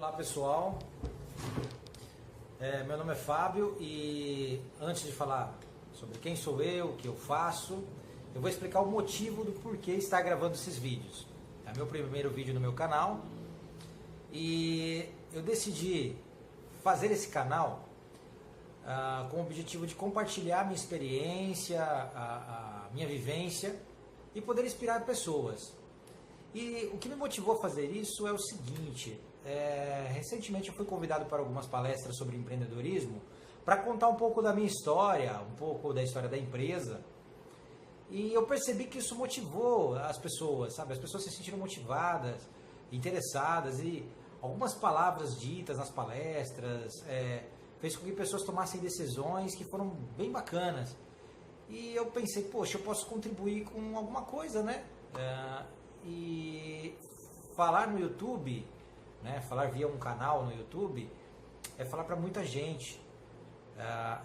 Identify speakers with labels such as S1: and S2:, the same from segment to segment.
S1: Olá pessoal, meu nome é Fábio e antes de falar sobre quem sou eu, o que eu faço, eu vou explicar o motivo do porquê estar gravando esses vídeos. É meu primeiro vídeo no meu canal e eu decidi fazer esse canal com o objetivo de compartilhar a minha experiência, a minha vivência e poder inspirar pessoas. E o que me motivou a fazer isso é o seguinte, recentemente eu fui convidado para algumas palestras sobre empreendedorismo para contar um pouco da minha história, um pouco da história da empresa. E eu percebi que isso motivou as pessoas, sabe? As pessoas se sentiram motivadas, interessadas e algumas palavras ditas nas palestras fez com que pessoas tomassem decisões que foram bem bacanas. E eu pensei, poxa, eu posso contribuir com alguma coisa, né? E falar no YouTube, né, falar via um canal no YouTube, é falar para muita gente.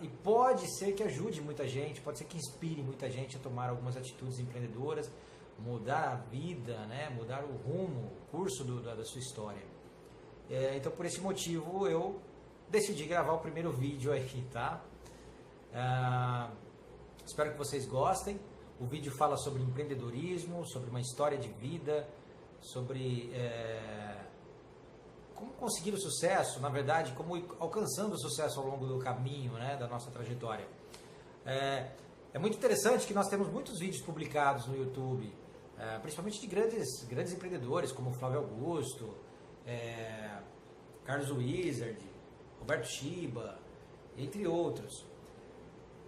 S1: E pode ser que ajude muita gente, pode ser que inspire muita gente a tomar algumas atitudes empreendedoras, mudar a vida, né, mudar o rumo, o curso da sua história. Então por esse motivo eu decidi gravar o primeiro vídeo aí, tá? Espero que vocês gostem. O vídeo fala sobre empreendedorismo, sobre uma história de vida, sobre como conseguir o sucesso, na verdade, como ir alcançando o sucesso ao longo do caminho, né, da nossa trajetória. É muito interessante que nós temos muitos vídeos publicados no YouTube, principalmente de grandes empreendedores, como Flávio Augusto, Carlos Wizard, Roberto Shiba, entre outros.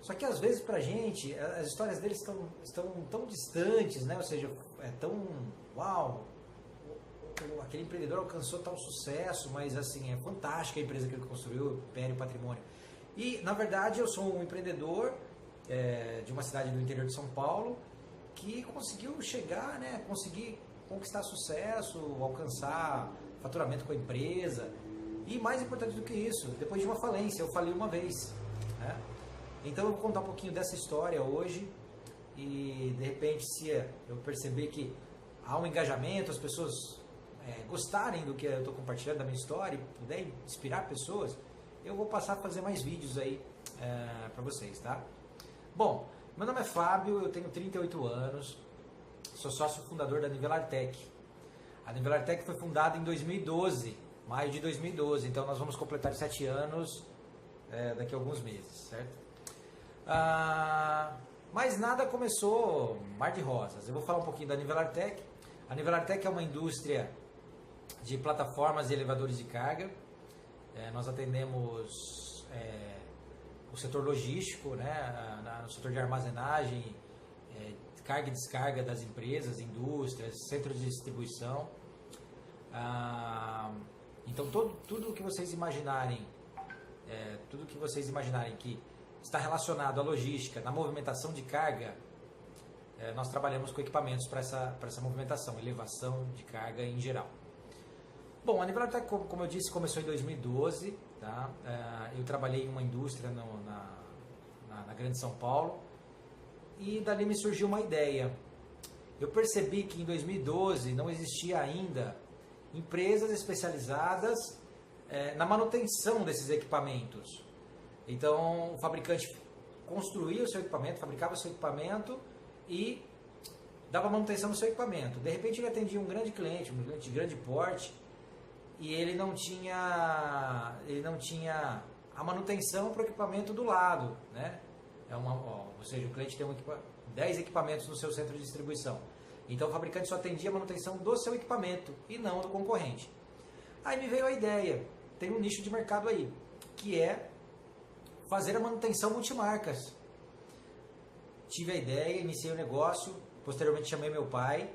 S1: Só que às vezes pra gente, as histórias deles estão tão distantes, né? Ou seja, é tão, uau, aquele empreendedor alcançou tal sucesso, mas assim, é fantástica a empresa que ele construiu, império, patrimônio. E na verdade eu sou um empreendedor de uma cidade do interior de São Paulo que conseguiu chegar, né? Conseguir conquistar sucesso, alcançar faturamento com a empresa. E mais importante do que isso, depois de uma falência, eu falei uma vez, né? Então eu vou contar um pouquinho dessa história hoje e de repente se eu perceber que há um engajamento, as pessoas gostarem do que eu estou compartilhando da minha história e puder inspirar pessoas, eu vou passar a fazer mais vídeos aí para vocês, tá? Bom, meu nome é Fábio, eu tenho 38 anos, sou sócio fundador da Nivelartec. A Nivelartec foi fundada em 2012, maio de 2012, então nós vamos completar 7 anos daqui a alguns meses, certo? Mas nada começou mar de rosas. Eu vou falar um pouquinho da Nivelartec. A Nivelartec é uma indústria de plataformas e elevadores de carga. Nós atendemos o setor logístico, né, no setor de armazenagem, carga e descarga das empresas, indústrias, centros de distribuição. Então tudo que vocês imaginarem, que está relacionado à logística, na movimentação de carga, nós trabalhamos com equipamentos para essa movimentação, elevação de carga em geral. Bom, a Nivelartec, como eu disse, começou em 2012, tá? Eu trabalhei em uma indústria na Grande São Paulo e dali me surgiu uma ideia. Eu percebi que em 2012 não existia ainda empresas especializadas na manutenção desses equipamentos. Então o fabricante construía o seu equipamento, fabricava o seu equipamento e dava manutenção no seu equipamento. De repente ele atendia um grande cliente, um cliente de grande porte, e ele não tinha a manutenção para o equipamento do lado, né? Ou seja, o cliente tem 10 equipamentos no seu centro de distribuição. Então o fabricante só atendia a manutenção do seu equipamento e não do concorrente. Aí me veio a ideia, tem um nicho de mercado aí, que é fazer a manutenção multimarcas. Tive a ideia, iniciei o negócio, posteriormente chamei meu pai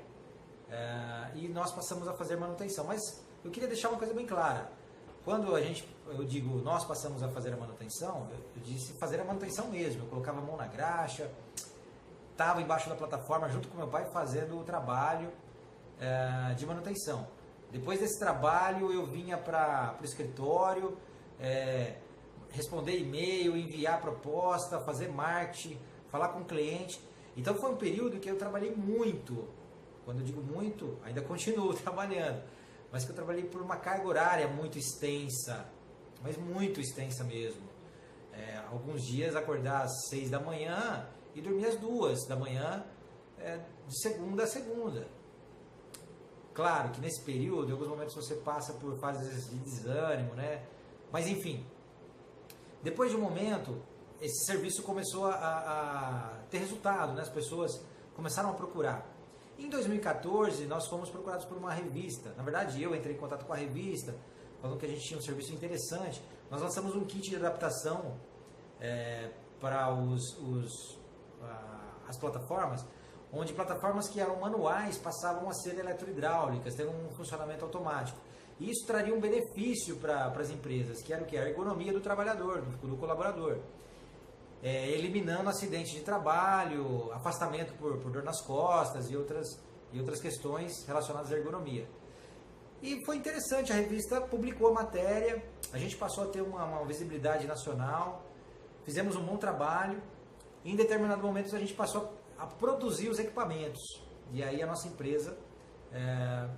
S1: e nós passamos a fazer manutenção. Mas eu queria deixar uma coisa bem clara. Quando eu digo nós passamos a fazer a manutenção, eu disse fazer a manutenção mesmo. Eu colocava a mão na graxa, estava embaixo da plataforma junto com meu pai fazendo o trabalho de manutenção. Depois desse trabalho eu vinha para o escritório, responder e-mail, enviar proposta, fazer marketing, falar com o cliente. Então foi um período que eu trabalhei muito. Quando eu digo muito, ainda continuo trabalhando. mas que eu trabalhei por uma carga horária muito extensa, mas muito extensa mesmo. Alguns dias acordar às 6 da manhã e dormir às 2 da manhã, de segunda a segunda. Claro que nesse período, em alguns momentos você passa por fases de desânimo, né? Mas enfim, depois de um momento, esse serviço começou a ter resultado, né? As pessoas começaram a procurar. Em 2014, nós fomos procurados por uma revista. Na verdade, eu entrei em contato com a revista, falando que a gente tinha um serviço interessante. Nós lançamos um kit de adaptação para as plataformas, onde plataformas que eram manuais passavam a ser eletrohidráulicas, ter um funcionamento automático. E isso traria um benefício para as empresas, que era o que? A ergonomia do trabalhador, do colaborador. Eliminando acidentes de trabalho, afastamento por dor nas costas e outras questões relacionadas à ergonomia. E foi interessante, a revista publicou a matéria, a gente passou a ter uma visibilidade nacional, fizemos um bom trabalho, e em determinado momento a gente passou a produzir os equipamentos, e aí a nossa empresa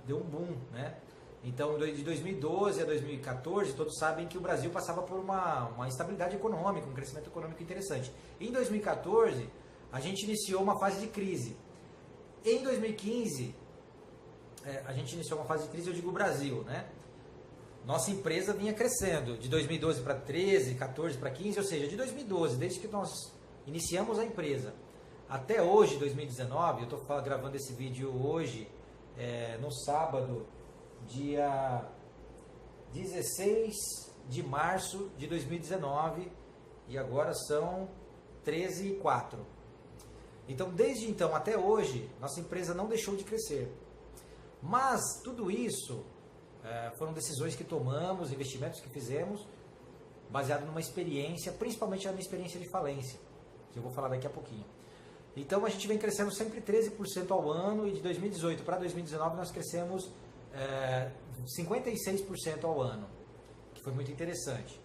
S1: deu um boom, né? Então, de 2012 a 2014, todos sabem que o Brasil passava por uma instabilidade econômica, um crescimento econômico interessante. Em 2014, a gente iniciou uma fase de crise. Em 2015, a gente iniciou uma fase de crise, eu digo Brasil, né? Nossa empresa vinha crescendo, de 2012 para 13, 14 para 15, ou seja, de 2012, desde que nós iniciamos a empresa, até hoje, 2019, eu estou gravando esse vídeo hoje, no sábado, dia 16 de março de 2019, e agora são 13h04. Então, desde então até hoje, nossa empresa não deixou de crescer. Mas tudo isso foram decisões que tomamos, investimentos que fizemos, baseado numa experiência, principalmente na minha experiência de falência, que eu vou falar daqui a pouquinho. Então, a gente vem crescendo sempre 13% ao ano, e de 2018 para 2019 nós crescemos 56% ao ano, que foi muito interessante.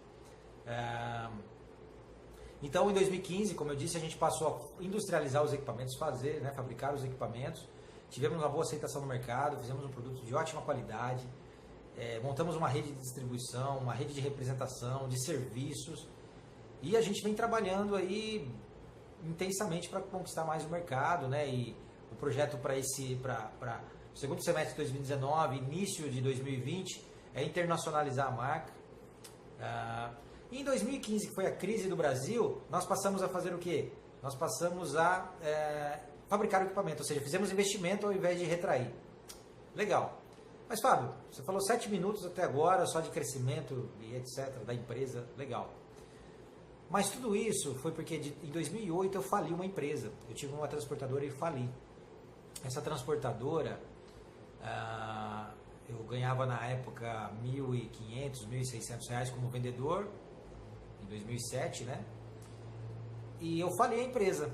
S1: Então, em 2015, como eu disse, a gente passou a industrializar os equipamentos, fabricar os equipamentos. Tivemos uma boa aceitação no mercado, fizemos um produto de ótima qualidade, montamos uma rede de distribuição, uma rede de representação, de serviços, e a gente vem trabalhando aí intensamente para conquistar mais o mercado, né? E o projeto para o segundo semestre de 2019, início de 2020, é internacionalizar a marca. Em 2015, que foi a crise do Brasil, nós passamos a fazer o quê? Nós passamos a fabricar o equipamento, ou seja, fizemos investimento ao invés de retrair. Legal. Mas, Fábio, você falou 7 minutos até agora só de crescimento e etc. da empresa. Legal. Mas tudo isso foi porque em 2008 eu fali uma empresa. Eu tive uma transportadora e fali. Essa transportadora, eu ganhava na época R$1.500, R$1.600 como vendedor, em 2007, né? E eu falei a empresa.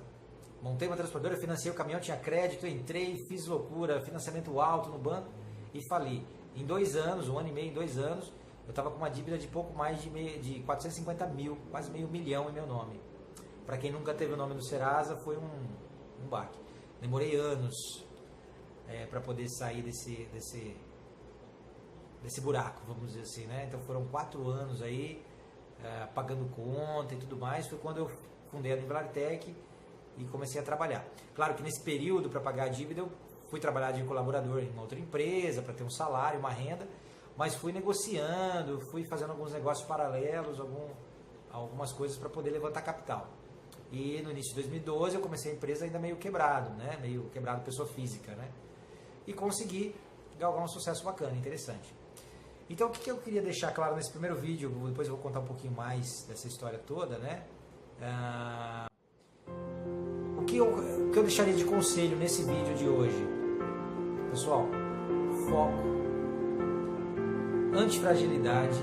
S1: Montei uma transportadora, financei o caminhão, tinha crédito, entrei, fiz loucura, financiamento alto no banco e fali. Em 2 anos, 1 ano e meio, em 2 anos, eu estava com uma dívida de pouco mais de 450 mil, quase meio milhão em meu nome. Para quem nunca teve o nome do Serasa, foi um baque. Demorei anos para poder sair desse buraco, vamos dizer assim, né? Então foram 4 anos aí, pagando conta e tudo mais. Foi quando eu fundei a Nivelartec e comecei a trabalhar. Claro que nesse período, para pagar a dívida, eu fui trabalhar de colaborador em uma outra empresa, para ter um salário, uma renda, mas fui negociando, fui fazendo alguns negócios paralelos, algumas coisas para poder levantar capital. E no início de 2012 eu comecei a empresa ainda meio quebrado, né? Meio quebrado pessoa física, né? E consegui galgar um sucesso bacana, interessante. Então o que eu queria deixar claro nesse primeiro vídeo, depois eu vou contar um pouquinho mais dessa história toda, né? O que eu deixaria de conselho nesse vídeo de hoje? Pessoal, foco, antifragilidade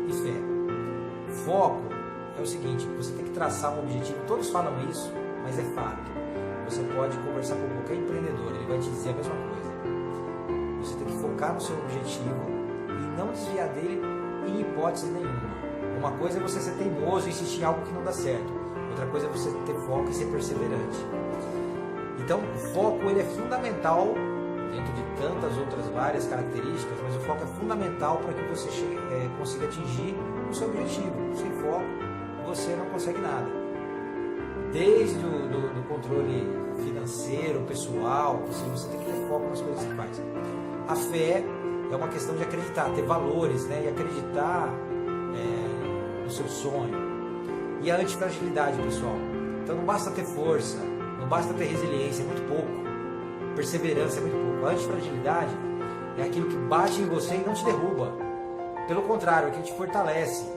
S1: e fé. Foco é o seguinte, você tem que traçar um objetivo, todos falam isso, mas é fato. Você pode conversar com qualquer empreendedor, ele vai te dizer a mesma coisa. Você tem que focar no seu objetivo e não desviar dele em hipótese nenhuma. Uma coisa é você ser teimoso e insistir em algo que não dá certo. Outra coisa é você ter foco e ser perseverante. Então, o foco ele é fundamental dentro de tantas outras várias características, mas o foco é fundamental para que você consiga atingir o seu objetivo. Sem foco, você não consegue nada. Desde do controle financeiro, pessoal, você tem que ter foco nas coisas que faz. A fé é uma questão de acreditar, ter valores, né? E acreditar no seu sonho. E a antifragilidade, pessoal. Então não basta ter força, não basta ter resiliência, é muito pouco. Perseverança é muito pouco. A antifragilidade é aquilo que bate em você e não te derruba. Pelo contrário, é aquilo que te fortalece.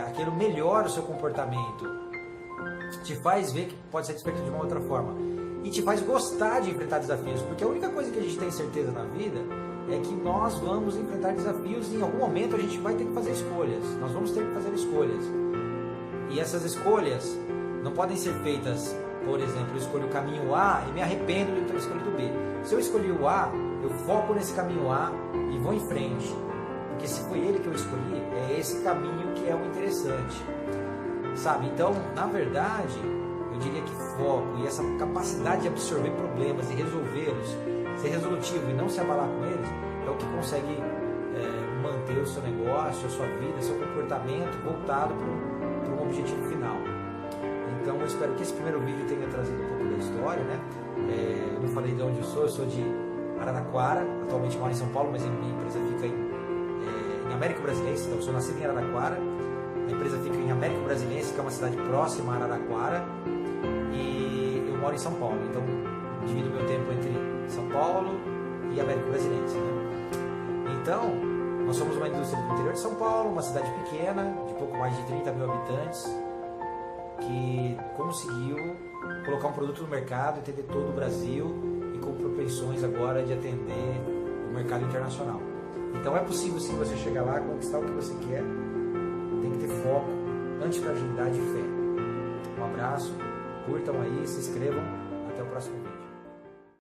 S1: Aquilo melhora o seu comportamento. Te faz ver que pode ser despertado de uma outra forma. E te faz gostar de enfrentar desafios. Porque a única coisa que a gente tem certeza na vida é que nós vamos enfrentar desafios e em algum momento a gente vai ter que fazer escolhas. Nós vamos ter que fazer escolhas. E essas escolhas não podem ser feitas, por exemplo, eu escolho o caminho A e me arrependo de ter escolhido o B. Se eu escolhi o A, eu foco nesse caminho A e vou em frente. Porque se foi ele que eu escolhi, é esse caminho que é o interessante. Sabe? Então, na verdade, eu diria que foco e essa capacidade de absorver problemas e resolvê-los, ser resolutivo e não se abalar com eles, é o que consegue manter o seu negócio, a sua vida, seu comportamento voltado para um objetivo final. Então eu espero que esse primeiro vídeo tenha trazido um pouco da história, né? Eu não falei de onde eu sou de Araraquara, atualmente moro em São Paulo, mas a minha empresa fica em Américo Brasilense, então eu sou nascido em Araraquara, a empresa fica em Américo Brasilense, que é uma cidade próxima a Araraquara, e eu moro em São Paulo, então divido meu tempo entre São Paulo e Américo Brasilense, né? Então, nós somos uma indústria do interior de São Paulo, uma cidade pequena, de pouco mais de 30 mil habitantes, que conseguiu colocar um produto no mercado, atender todo o Brasil e com propensões agora de atender o mercado internacional. Então é possível sim você chegar lá, conquistar o que você quer, tem que ter foco, antifragilidade e fé. Um abraço, curtam aí, se inscrevam, até o próximo vídeo.